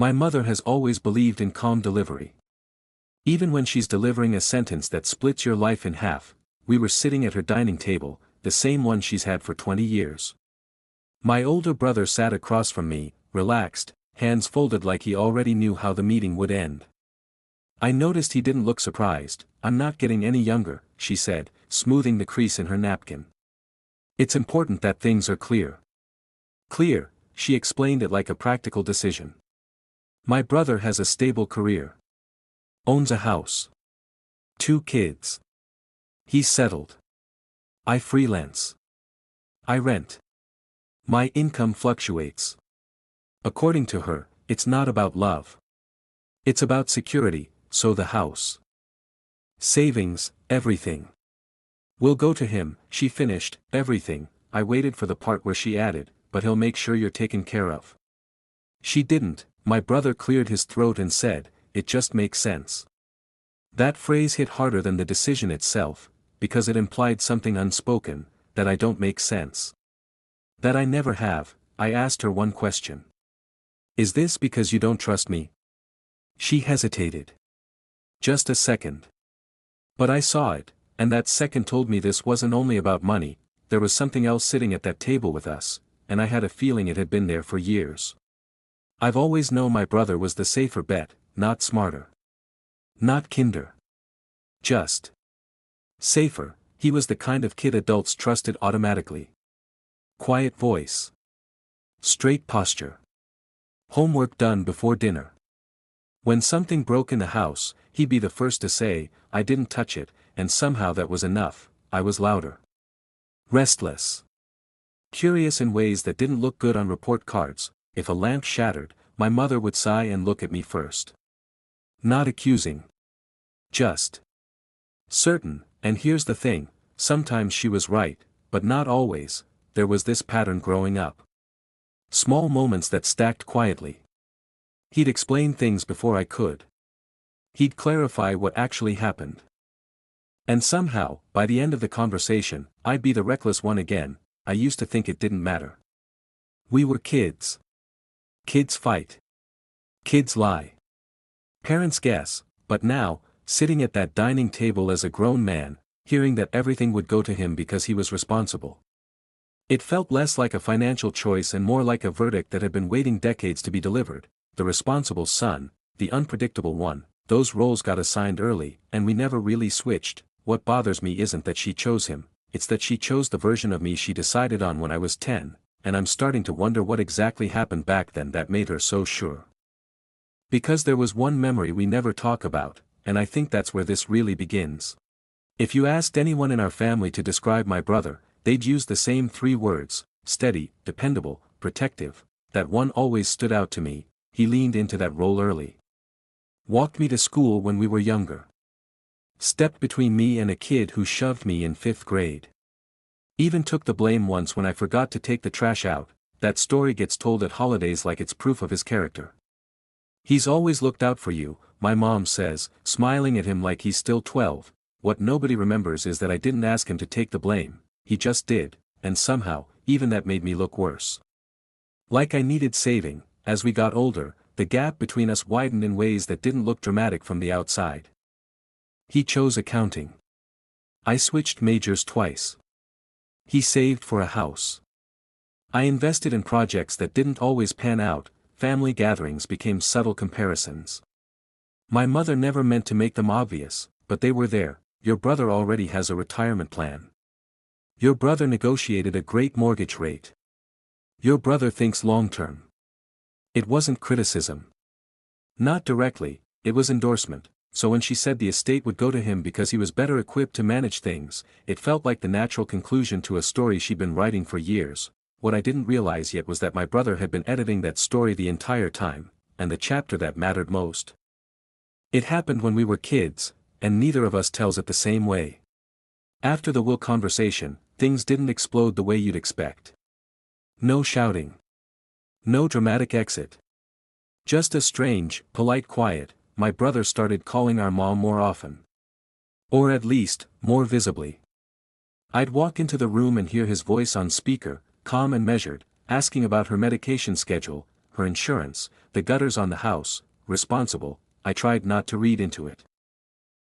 My mother has always believed in calm delivery. Even when she's delivering a sentence that splits your life in half, we were sitting at her dining table, the same one she's had for 20 years. My older brother sat across from me, relaxed, hands folded like he already knew how the meeting would end. I noticed he didn't look surprised. "I'm not getting any younger," she said, smoothing the crease in her napkin. "It's important that things are clear." Clear, she explained it like a practical decision. My brother has a stable career. Owns a house. 2 kids. He's settled. I freelance. I rent. My income fluctuates. According to her, it's not about love. It's about security, so the house. Savings, everything. We'll go to him, she finished, everything. I waited for the part where she added, "but he'll make sure you're taken care of." She didn't. My brother cleared his throat and said, "It just makes sense." That phrase hit harder than the decision itself, because it implied something unspoken, that I don't make sense. That I never have. I asked her one question. "Is this because you don't trust me?" She hesitated. Just a second. But I saw it, and that second told me this wasn't only about money. There was something else sitting at that table with us, and I had a feeling it had been there for years. I've always known my brother was the safer bet, not smarter. Not kinder. Just safer. He was the kind of kid adults trusted automatically. Quiet voice. Straight posture. Homework done before dinner. When something broke in the house, he'd be the first to say, "I didn't touch it," and somehow that was enough. I was louder. Restless. Curious in ways that didn't look good on report cards. If a lamp shattered, my mother would sigh and look at me first. Not accusing. Just certain, and here's the thing, sometimes she was right, but not always. There was this pattern growing up. Small moments that stacked quietly. He'd explain things before I could. He'd clarify what actually happened. And somehow, by the end of the conversation, I'd be the reckless one again. I used to think it didn't matter. We were kids. Kids fight. Kids lie. Parents guess, but now, sitting at that dining table as a grown man, hearing that everything would go to him because he was responsible. It felt less like a financial choice and more like a verdict that had been waiting decades to be delivered. The responsible son, the unpredictable one, those roles got assigned early, and we never really switched. What bothers me isn't that she chose him, it's that she chose the version of me she decided on when I was 10, and I'm starting to wonder what exactly happened back then that made her so sure. Because there was one memory we never talk about, and I think that's where this really begins. If you asked anyone in our family to describe my brother, they'd use the same 3 words: steady, dependable, protective. That one always stood out to me. He leaned into that role early. Walked me to school when we were younger. Stepped between me and a kid who shoved me in 5th grade. Even took the blame once when I forgot to take the trash out. That story gets told at holidays like it's proof of his character. He's always looked out for you, my mom says, smiling at him like he's still 12. What nobody remembers is that I didn't ask him to take the blame, he just did, and somehow, even that made me look worse. Like I needed saving. As we got older, the gap between us widened in ways that didn't look dramatic from the outside. He chose accounting. I switched majors twice. He saved for a house. I invested in projects that didn't always pan out. Family gatherings became subtle comparisons. My mother never meant to make them obvious, but they were there. Your brother already has a retirement plan. Your brother negotiated a great mortgage rate. Your brother thinks long-term. It wasn't criticism. Not directly, it was endorsement. So when she said the estate would go to him because he was better equipped to manage things, it felt like the natural conclusion to a story she'd been writing for years. What I didn't realize yet was that my brother had been editing that story the entire time, and the chapter that mattered most. It happened when we were kids, and neither of us tells it the same way. After the will conversation, things didn't explode the way you'd expect. No shouting. No dramatic exit. Just a strange, polite quiet. My brother started calling our mom more often. Or at least, more visibly. I'd walk into the room and hear his voice on speaker, calm and measured, asking about her medication schedule. her insurance, the gutters on the house, responsible. I tried not to read into it.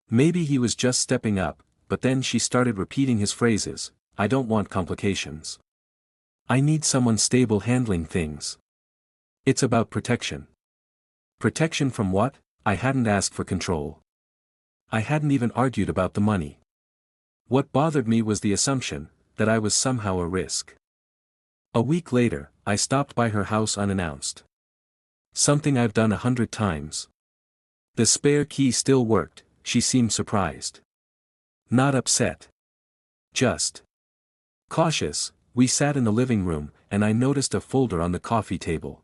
Maybe he was just stepping up, but then she started repeating his phrases. I don't want complications. I need someone stable handling things. It's about protection. Protection from what? I hadn't asked for control. I hadn't even argued about the money. What bothered me was the assumption that I was somehow a risk. A week later, I stopped by her house unannounced. Something I've done 100 times. The spare key still worked. She seemed surprised. Not upset. Just cautious. We sat in the living room, and I noticed a folder on the coffee table.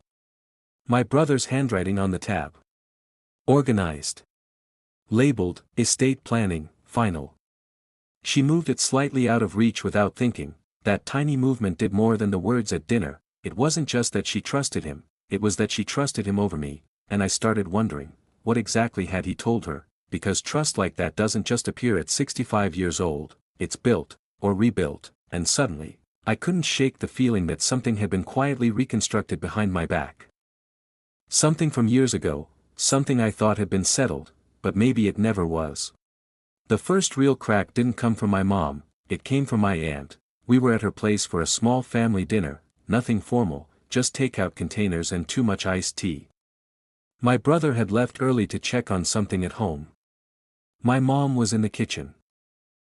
My brother's handwriting on the tab. Organized. Labeled, Estate Planning, Final. She moved it slightly out of reach without thinking. That tiny movement did more than the words at dinner. It wasn't just that she trusted him, it was that she trusted him over me, and I started wondering, what exactly had he told her? Because trust like that doesn't just appear at 65 years old, it's built, or rebuilt, and suddenly, I couldn't shake the feeling that something had been quietly reconstructed behind my back. Something from years ago, something I thought had been settled, but maybe it never was. The first real crack didn't come from my mom, it came from my aunt. We were at her place for a small family dinner, nothing formal, just takeout containers and too much iced tea. My brother had left early to check on something at home. My mom was in the kitchen.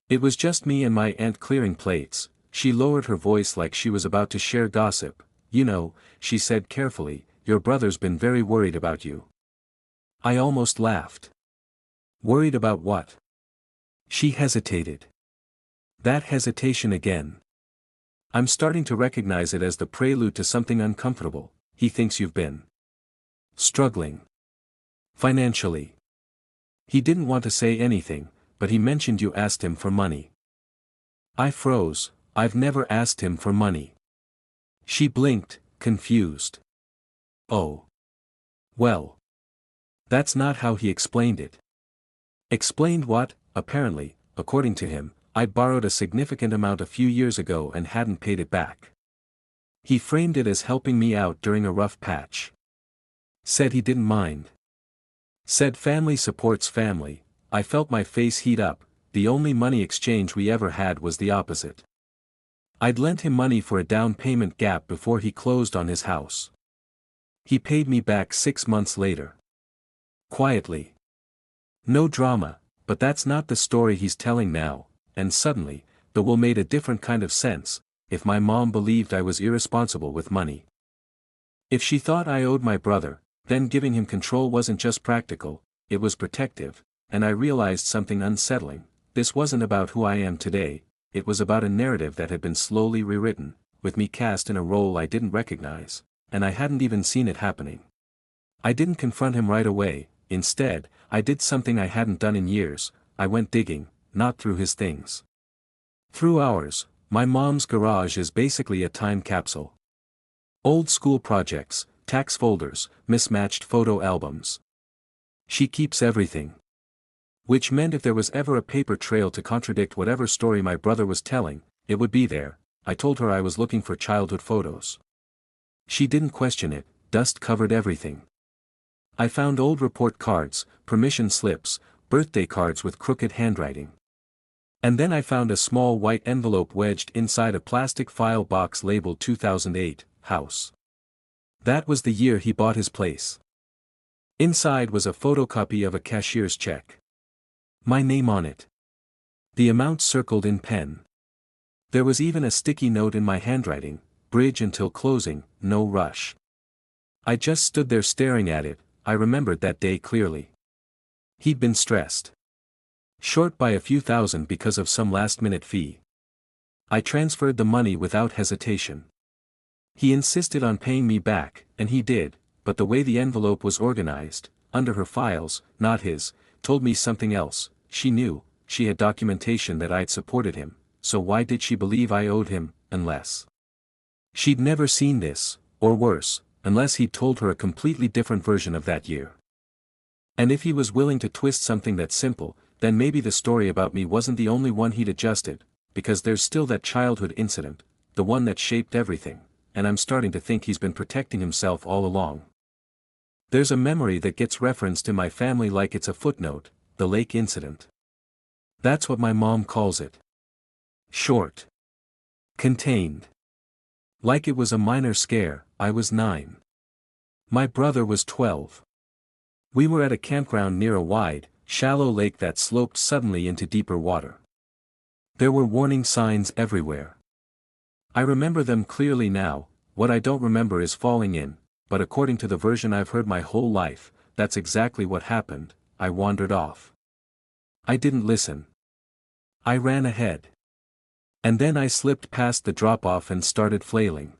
It was just me and my aunt clearing plates. She lowered her voice like she was about to share gossip. You know, she said carefully, your brother's been very worried about you. I almost laughed. Worried about what? She hesitated. That hesitation again. I'm starting to recognize it as the prelude to something uncomfortable. He thinks you've been struggling financially. He didn't want to say anything, but he mentioned you asked him for money. I froze. I've never asked him for money. She blinked, confused. Oh. Well. That's not how he explained it. Explained what? Apparently, according to him, I'd borrowed a significant amount a few years ago and hadn't paid it back. He framed it as helping me out during a rough patch. Said he didn't mind. Said family supports family. I felt my face heat up. The only money exchange we ever had was the opposite. I'd lent him money for a down payment gap before he closed on his house. He paid me back 6 months later. Quietly. No drama, but that's not the story he's telling now, and suddenly, the will made a different kind of sense. If my mom believed I was irresponsible with money. If she thought I owed my brother, then giving him control wasn't just practical, it was protective, and I realized something unsettling. This wasn't about who I am today, it was about a narrative that had been slowly rewritten, with me cast in a role I didn't recognize, and I hadn't even seen it happening. I didn't confront him right away. Instead, I did something I hadn't done in years. I went digging, not through his things. Through ours. My mom's garage is basically a time capsule. Old school projects, tax folders, mismatched photo albums. She keeps everything. Which meant if there was ever a paper trail to contradict whatever story my brother was telling, it would be there. I told her I was looking for childhood photos. She didn't question it, dust covered everything. I found old report cards, permission slips, birthday cards with crooked handwriting. And then I found a small white envelope wedged inside a plastic file box labeled 2008, house. That was the year he bought his place. Inside was a photocopy of a cashier's check. My name on it. The amount circled in pen. There was even a sticky note in my handwriting, bridge until closing, no rush. I just stood there staring at it. I remembered that day clearly. He'd been stressed. Short by a few thousand because of some last-minute fee. I transferred the money without hesitation. He insisted on paying me back, and he did, but the way the envelope was organized, under her files, not his, told me something else. She knew, she had documentation that I'd supported him, so why did she believe I owed him, unless she'd never seen this, or worse, unless he'd told her a completely different version of that year. And if he was willing to twist something that simple, then maybe the story about me wasn't the only one he'd adjusted, because there's still that childhood incident, the one that shaped everything, and I'm starting to think he's been protecting himself all along. There's a memory that gets referenced in my family like it's a footnote, the lake incident. That's what my mom calls it. Short. Contained. Like it was a minor scare. I was 9. My brother was 12. We were at a campground near a wide, shallow lake that sloped suddenly into deeper water. There were warning signs everywhere. I remember them clearly now. What I don't remember is falling in, but according to the version I've heard my whole life, that's exactly what happened. I wandered off. I didn't listen. I ran ahead. And then I slipped past the drop-off and started flailing.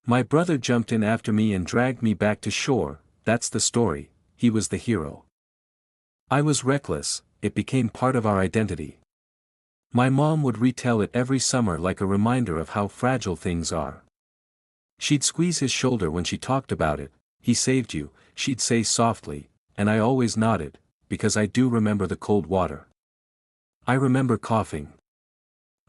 My brother jumped in after me and dragged me back to shore. That's the story. He was the hero. I was reckless. It became part of our identity. My mom would retell it every summer like a reminder of how fragile things are. She'd squeeze his shoulder when she talked about it. He saved you, she'd say softly, and I always nodded, because I do remember the cold water. I remember coughing.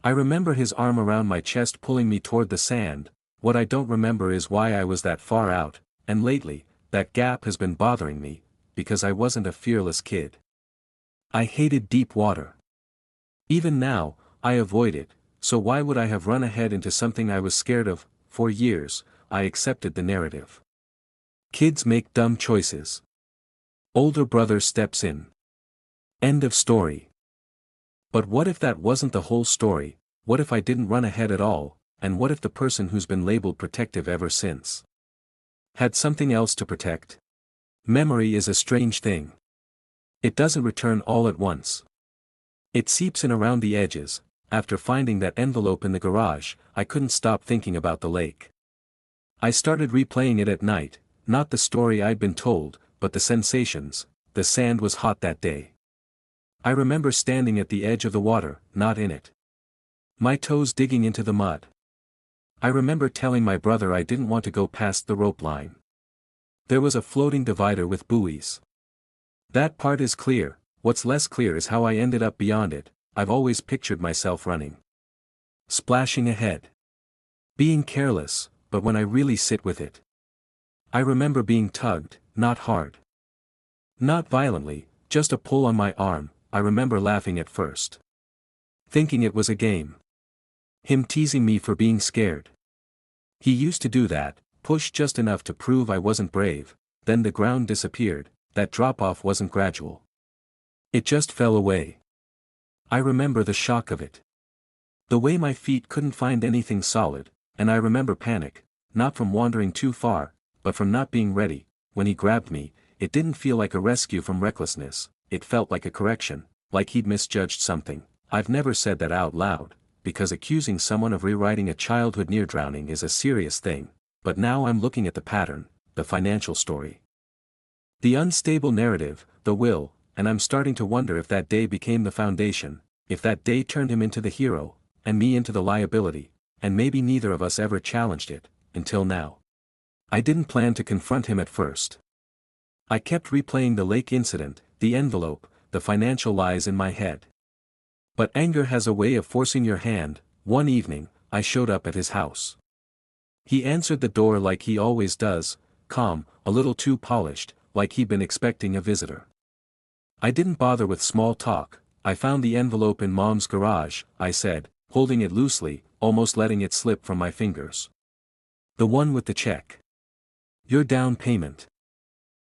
I remember his arm around my chest pulling me toward the sand. What I don't remember is why I was that far out, and lately, that gap has been bothering me, because I wasn't a fearless kid. I hated deep water. Even now, I avoid it, so why would I have run ahead into something I was scared of? For years, I accepted the narrative. Kids make dumb choices. Older brother steps in. End of story. But what if that wasn't the whole story? What if I didn't run ahead at all, and what if the person who's been labeled protective ever since had something else to protect? Memory is a strange thing. It doesn't return all at once. It seeps in around the edges. After finding that envelope in the garage, I couldn't stop thinking about the lake. I started replaying it at night, not the story I'd been told, but the sensations. The sand was hot that day. I remember standing at the edge of the water, not in it. My toes digging into the mud. I remember telling my brother I didn't want to go past the rope line. There was a floating divider with buoys. That part is clear. What's less clear is how I ended up beyond it. I've always pictured myself running. Splashing ahead. Being careless, but when I really sit with it. I remember being tugged, not hard. Not violently, just a pull on my arm. I remember laughing at first. Thinking it was a game. Him teasing me for being scared. He used to do that, push just enough to prove I wasn't brave, then the ground disappeared. That drop-off wasn't gradual. It just fell away. I remember the shock of it. The way my feet couldn't find anything solid, and I remember panic, not from wandering too far, but from not being ready. When he grabbed me, it didn't feel like a rescue from recklessness, it felt like a correction, like he'd misjudged something. I've never said that out loud, because accusing someone of rewriting a childhood near drowning is a serious thing, but now I'm looking at the pattern, the financial story. The unstable narrative, the will, and I'm starting to wonder if that day became the foundation, if that day turned him into the hero, and me into the liability, and maybe neither of us ever challenged it, until now. I didn't plan to confront him at first. I kept replaying the lake incident, the envelope, the financial lies in my head. But anger has a way of forcing your hand. One evening, I showed up at his house. He answered the door like he always does, calm, a little too polished, like he'd been expecting a visitor. I didn't bother with small talk. I found the envelope in Mom's garage, I said, holding it loosely, almost letting it slip from my fingers. The one with the check. Your down payment.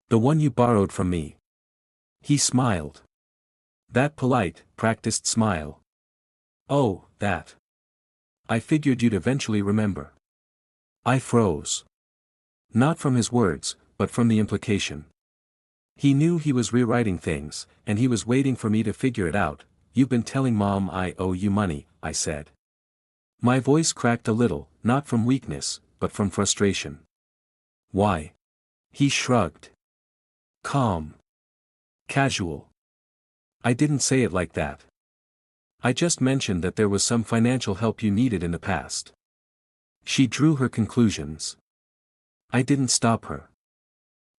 The one you borrowed from me. He smiled. That polite, practiced smile. Oh, that. I figured you'd eventually remember. I froze. Not from his words, but from the implication. He knew he was rewriting things, and he was waiting for me to figure it out. You've been telling Mom I owe you money, I said. My voice cracked a little, not from weakness, but from frustration. Why? He shrugged. Calm. Casual. I didn't say it like that. I just mentioned that there was some financial help you needed in the past. She drew her conclusions. I didn't stop her.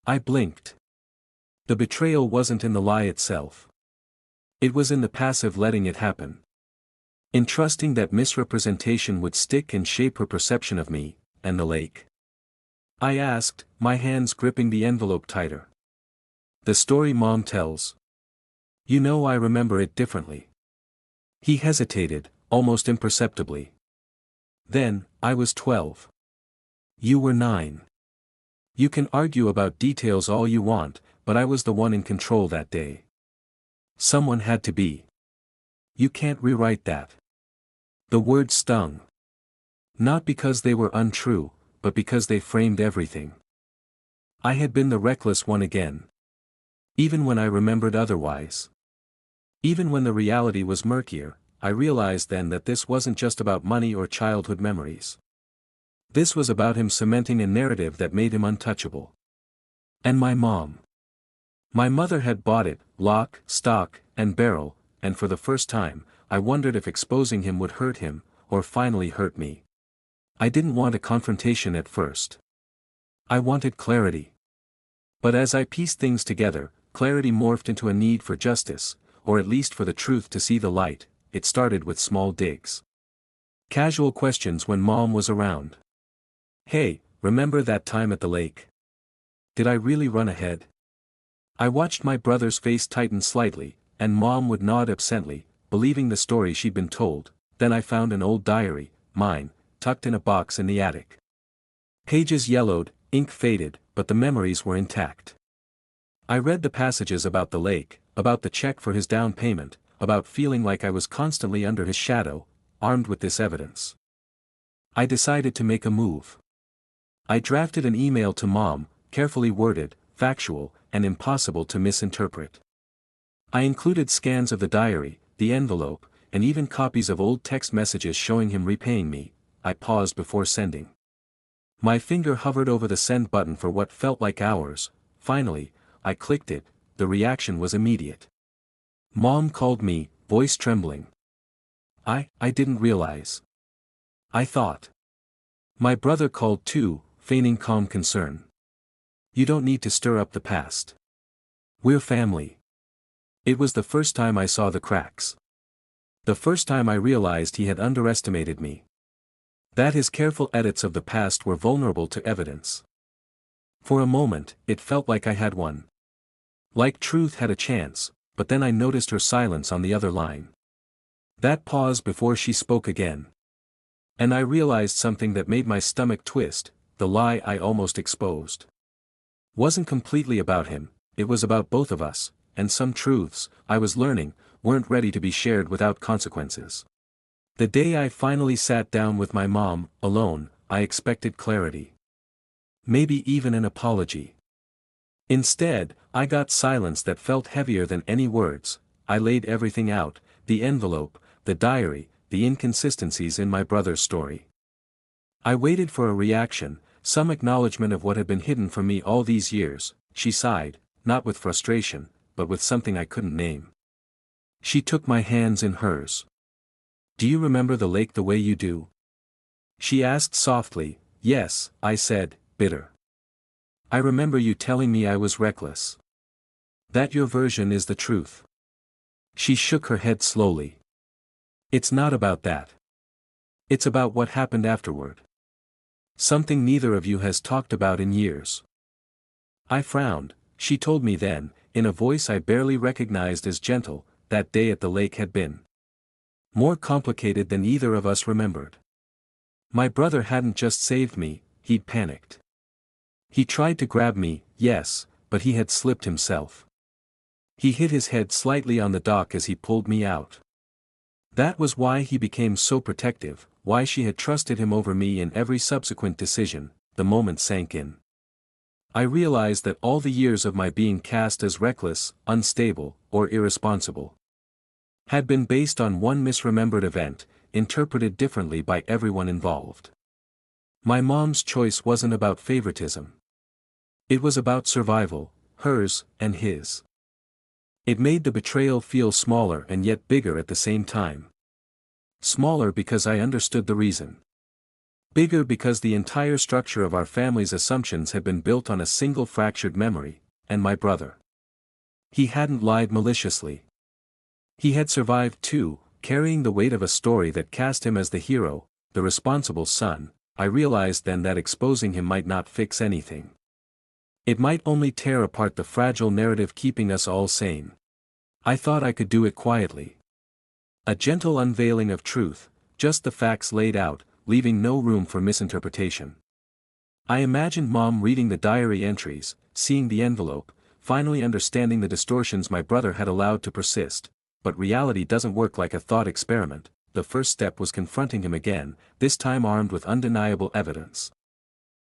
I blinked. The betrayal wasn't in the lie itself. It was in the passive letting it happen. In trusting that misrepresentation would stick and shape her perception of me, and the lake?" I asked, my hands gripping the envelope tighter. "The story Mom tells. You know, I remember it differently." He hesitated, almost imperceptibly. "Then, I was 12. You were 9. You can argue about details all you want, but I was the one in control that day. Someone had to be. You can't rewrite that." The words stung. Not because they were untrue, but because they framed everything. I had been the reckless one again. Even when I remembered otherwise. Even when the reality was murkier, I realized then that this wasn't just about money or childhood memories. This was about him cementing a narrative that made him untouchable. And my mom. My mother had bought it, lock, stock, and barrel, and for the first time, I wondered if exposing him would hurt him, or finally hurt me. I didn't want a confrontation at first. I wanted clarity. But as I pieced things together, clarity morphed into a need for justice, or at least for the truth to see the light. It started with small digs. Casual questions when Mom was around. "Hey, remember that time at the lake? Did I really run ahead?" I watched my brother's face tighten slightly, and Mom would nod absently, believing the story she'd been told. Then I found an old diary, mine, tucked in a box in the attic. Pages yellowed, ink faded, but the memories were intact. I read the passages about the lake, about the check for his down payment, about feeling like I was constantly under his shadow. Armed with this evidence, I decided to make a move. I drafted an email to Mom, carefully worded, factual, and impossible to misinterpret. I included scans of the diary, the envelope, and even copies of old text messages showing him repaying me. I paused before sending. My finger hovered over the send button for what felt like hours. Finally, I clicked it. The reaction was immediate. Mom called me, voice trembling. I didn't realize. I thought. My brother called too, feigning calm concern. "You don't need to stir up the past. We're family." It was the first time I saw the cracks. The first time I realized he had underestimated me. That his careful edits of the past were vulnerable to evidence. For a moment, it felt like I had won. Like truth had a chance, but then I noticed her silence on the other line. That pause before she spoke again. And I realized something that made my stomach twist. The lie I almost exposed wasn't completely about him, it was about both of us, and some truths, I was learning, weren't ready to be shared without consequences. The day I finally sat down with my mom, alone, I expected clarity. Maybe even an apology. Instead, I got silence that felt heavier than any words. I laid everything out, the envelope, the diary, the inconsistencies in my brother's story. I waited for a reaction, some acknowledgement of what had been hidden from me all these years. She sighed, not with frustration, but with something I couldn't name. She took my hands in hers. "Do you remember the lake the way you do?" She asked softly. "Yes," I said, bitter. "I remember you telling me I was reckless. That your version is the truth." She shook her head slowly. "It's not about that. It's about what happened afterward. Something neither of you has talked about in years." I frowned. She told me then, in a voice I barely recognized as gentle, that day at the lake had been more complicated than either of us remembered. My brother hadn't just saved me, he'd panicked. He tried to grab me, yes, but he had slipped himself. He hit his head slightly on the dock as he pulled me out. That was why he became so protective, why she had trusted him over me in every subsequent decision. The moment sank in. I realized that all the years of my being cast as reckless, unstable, or irresponsible had been based on one misremembered event, interpreted differently by everyone involved. My mom's choice wasn't about favoritism. It was about survival, hers and his. It made the betrayal feel smaller and yet bigger at the same time. Smaller because I understood the reason. Bigger because the entire structure of our family's assumptions had been built on a single fractured memory, and my brother. He hadn't lied maliciously. He had survived too, carrying the weight of a story that cast him as the hero, the responsible son, I realized then that exposing him might not fix anything. It might only tear apart the fragile narrative keeping us all sane. I thought I could do it quietly. A gentle unveiling of truth, just the facts laid out, leaving no room for misinterpretation. I imagined Mom reading the diary entries, seeing the envelope, finally understanding the distortions my brother had allowed to persist. But reality doesn't work like a thought experiment. The first step was confronting him again, this time armed with undeniable evidence.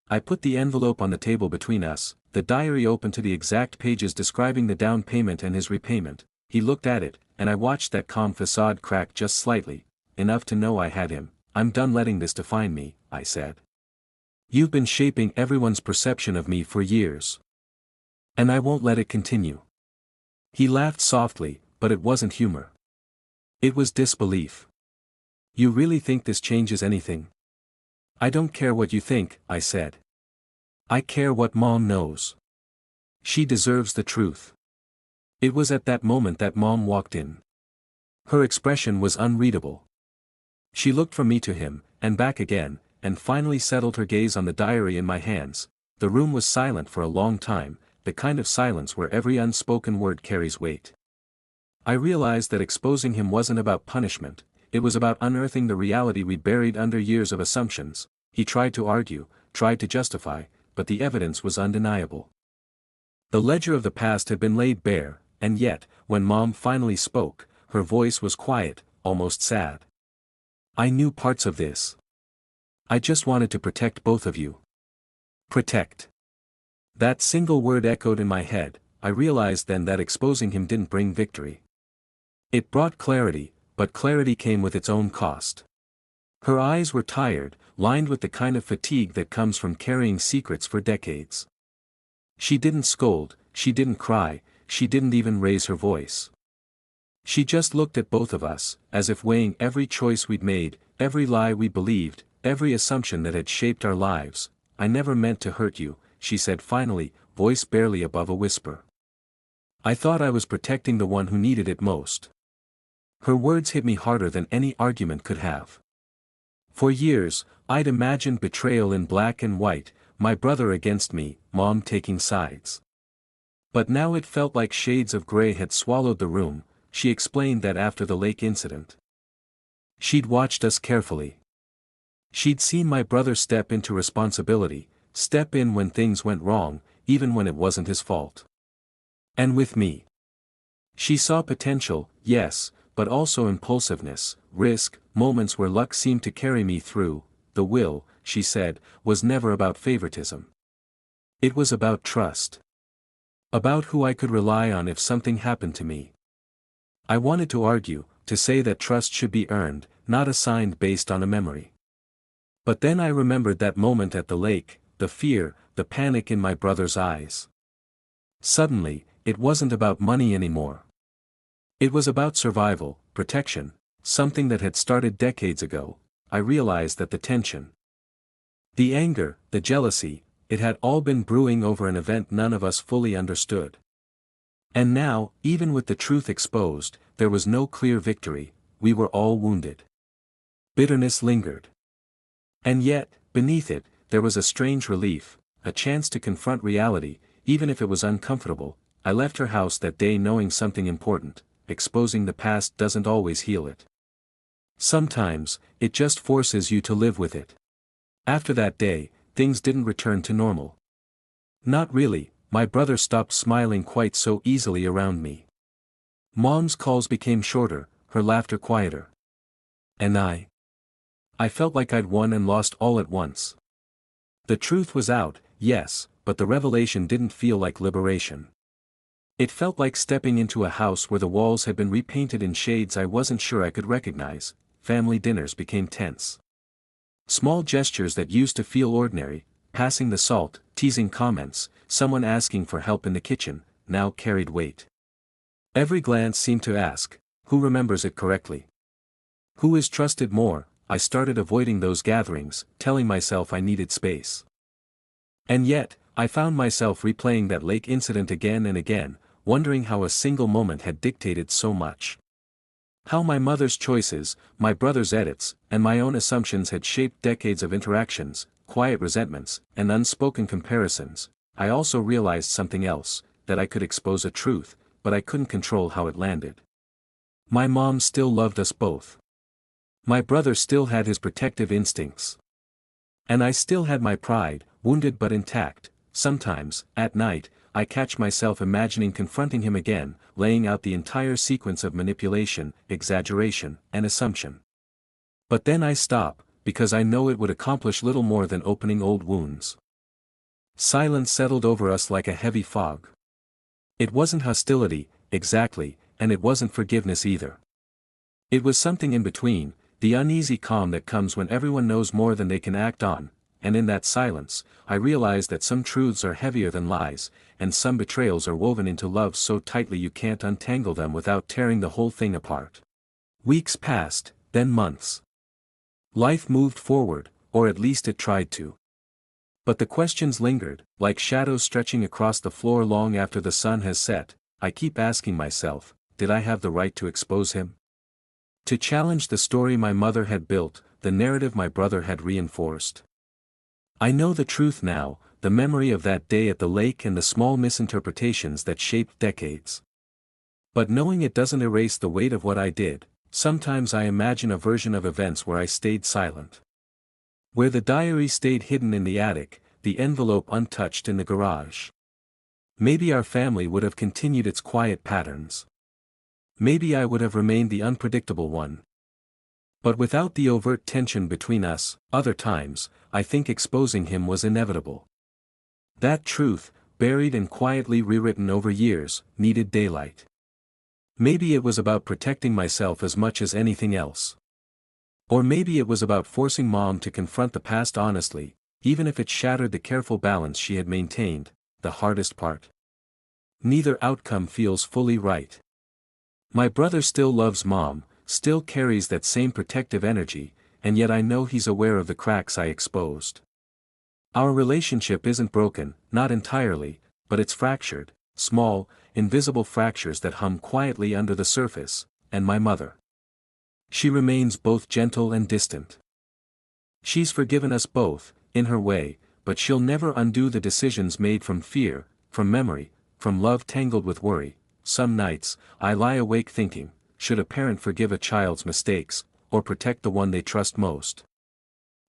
I put the envelope on the table between us, the diary open to the exact pages describing the down payment and his repayment. He looked at it, and I watched that calm facade crack just slightly, enough to know I had him. "I'm done letting this define me," I said. "You've been shaping everyone's perception of me for years. And I won't let it continue." He laughed softly, but it wasn't humor. It was disbelief. "You really think this changes anything?" "I don't care what you think," I said. "I care what Mom knows. She deserves the truth." It was at that moment that Mom walked in. Her expression was unreadable. She looked from me to him, and back again, and finally settled her gaze on the diary in my hands. The room was silent for a long time, the kind of silence where every unspoken word carries weight. I realized that exposing him wasn't about punishment, it was about unearthing the reality we buried under years of assumptions. He tried to argue, tried to justify, but the evidence was undeniable. The ledger of the past had been laid bare, and yet, when Mom finally spoke, her voice was quiet, almost sad. "I knew parts of this. I just wanted to protect both of you." Protect. That single word echoed in my head. I realized then that exposing him didn't bring victory. It brought clarity, but clarity came with its own cost. Her eyes were tired, lined with the kind of fatigue that comes from carrying secrets for decades. She didn't scold, she didn't cry, she didn't even raise her voice. She just looked at both of us, as if weighing every choice we'd made, every lie we believed, every assumption that had shaped our lives. "I never meant to hurt you," she said finally, voice barely above a whisper. I thought I was protecting the one who needed it most. Her words hit me harder than any argument could have. For years, I'd imagined betrayal in black and white, my brother against me, Mom taking sides. But now it felt like shades of gray had swallowed the room. She explained that after the lake incident, she'd watched us carefully. She'd seen my brother step into responsibility, step in when things went wrong, even when it wasn't his fault. And with me, she saw potential, yes, but also impulsiveness, risk, moments where luck seemed to carry me through. The will, she said, was never about favoritism. It was about trust. About who I could rely on if something happened to me. I wanted to argue, to say that trust should be earned, not assigned based on a memory. But then I remembered that moment at the lake, the fear, the panic in my brother's eyes. Suddenly, it wasn't about money anymore. It was about survival, protection, something that had started decades ago. I realized that the tension, the anger, the jealousy, it had all been brewing over an event none of us fully understood. And now, even with the truth exposed, there was no clear victory. We were all wounded. Bitterness lingered. And yet, beneath it, there was a strange relief, a chance to confront reality, even if it was uncomfortable. I left her house that day knowing something important: exposing the past doesn't always heal it. Sometimes, it just forces you to live with it. After that day, things didn't return to normal. Not really. My brother stopped smiling quite so easily around me. Mom's calls became shorter, her laughter quieter. And I felt like I'd won and lost all at once. The truth was out, yes, but the revelation didn't feel like liberation. It felt like stepping into a house where the walls had been repainted in shades I wasn't sure I could recognize. Family dinners became tense. Small gestures that used to feel ordinary, passing the salt, teasing comments, someone asking for help in the kitchen, now carried weight. Every glance seemed to ask, who remembers it correctly? Who is trusted more? I started avoiding those gatherings, telling myself I needed space. And yet, I found myself replaying that lake incident again and again, wondering how a single moment had dictated so much. How my mother's choices, my brother's edits, and my own assumptions had shaped decades of interactions, quiet resentments, and unspoken comparisons. I also realized something else, that I could expose a truth, but I couldn't control how it landed. My mom still loved us both. My brother still had his protective instincts. And I still had my pride, wounded but intact. Sometimes, at night, I catch myself imagining confronting him again, laying out the entire sequence of manipulation, exaggeration, and assumption. But then I stop, because I know it would accomplish little more than opening old wounds. Silence settled over us like a heavy fog. It wasn't hostility, exactly, and it wasn't forgiveness either. It was something in between, the uneasy calm that comes when everyone knows more than they can act on, and in that silence, I realized that some truths are heavier than lies, and some betrayals are woven into love so tightly you can't untangle them without tearing the whole thing apart. Weeks passed, then months. Life moved forward, or at least it tried to. But the questions lingered, like shadows stretching across the floor long after the sun has set. I keep asking myself, did I have the right to expose him? To challenge the story my mother had built, the narrative my brother had reinforced. I know the truth now, the memory of that day at the lake and the small misinterpretations that shaped decades. But knowing it doesn't erase the weight of what I did, sometimes I imagine a version of events where I stayed silent. Where the diary stayed hidden in the attic, the envelope untouched in the garage. Maybe our family would have continued its quiet patterns. Maybe I would have remained the unpredictable one. But without the overt tension between us, other times, I think exposing him was inevitable. That truth, buried and quietly rewritten over years, needed daylight. Maybe it was about protecting myself as much as anything else. Or maybe it was about forcing Mom to confront the past honestly, even if it shattered the careful balance she had maintained, the hardest part. Neither outcome feels fully right. My brother still loves Mom, still carries that same protective energy, and yet I know he's aware of the cracks I exposed. Our relationship isn't broken, not entirely, but it's fractured, small, invisible fractures that hum quietly under the surface, and my mother. She remains both gentle and distant. She's forgiven us both, in her way, but she'll never undo the decisions made from fear, from memory, from love tangled with worry. Some nights, I lie awake thinking, should a parent forgive a child's mistakes, or protect the one they trust most?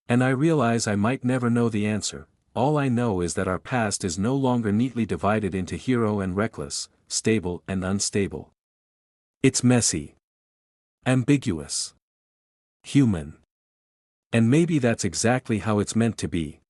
And I realize I might never know the answer. All I know is that our past is no longer neatly divided into hero and reckless, stable and unstable. It's messy. Ambiguous. Human. And maybe that's exactly how it's meant to be.